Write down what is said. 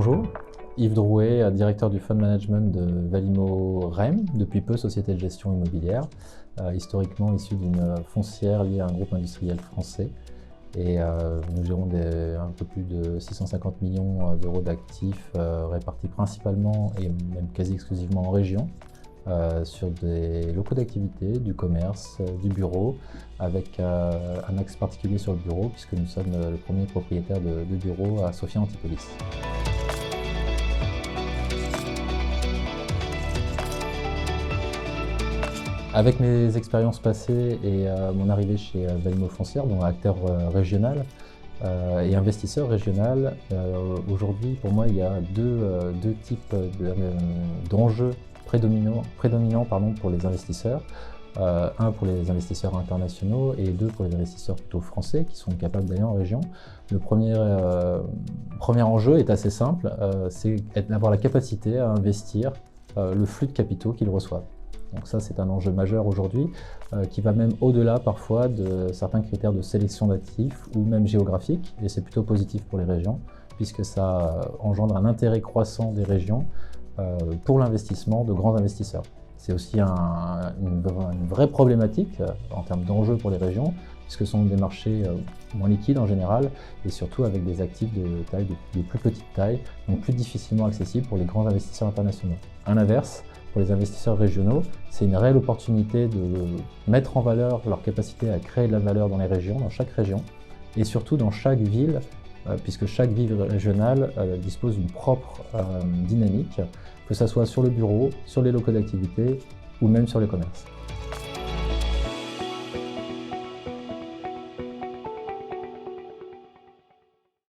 Bonjour, Yves Drouet, directeur du Fund Management de Valimo REM, depuis peu société de gestion immobilière, historiquement issue d'une foncière liée à un groupe industriel français. Et nous gérons un peu plus de 650 millions d'euros d'actifs répartis principalement et même quasi exclusivement en région, sur des locaux d'activité, du commerce, du bureau, avec un axe particulier sur le bureau puisque nous sommes le premier propriétaire de bureaux à Sophia Antipolis. Avec mes expériences passées et mon arrivée chez Valimo Foncière, dont acteur régional et investisseur régional, aujourd'hui pour moi il y a deux types d'enjeux prédominants pour les investisseurs. Un pour les investisseurs internationaux et deux pour les investisseurs plutôt français qui sont capables d'aller en région. Le premier enjeu est assez simple, c'est d'avoir la capacité à investir le flux de capitaux qu'ils reçoivent. Donc ça, c'est un enjeu majeur aujourd'hui qui va même au-delà parfois de certains critères de sélection d'actifs ou même géographiques, et c'est plutôt positif pour les régions puisque ça engendre un intérêt croissant des régions pour l'investissement de grands investisseurs. C'est aussi une vraie problématique en termes d'enjeux pour les régions, puisque ce sont des marchés moins liquides en général, et surtout avec des actifs de plus petite taille, donc plus difficilement accessibles pour les grands investisseurs internationaux. À l'inverse, pour les investisseurs régionaux, c'est une réelle opportunité de mettre en valeur leur capacité à créer de la valeur dans les régions, dans chaque région, et surtout dans chaque ville, puisque chaque ville régionale dispose d'une propre dynamique, que ce soit sur le bureau, sur les locaux d'activité ou même sur les commerces.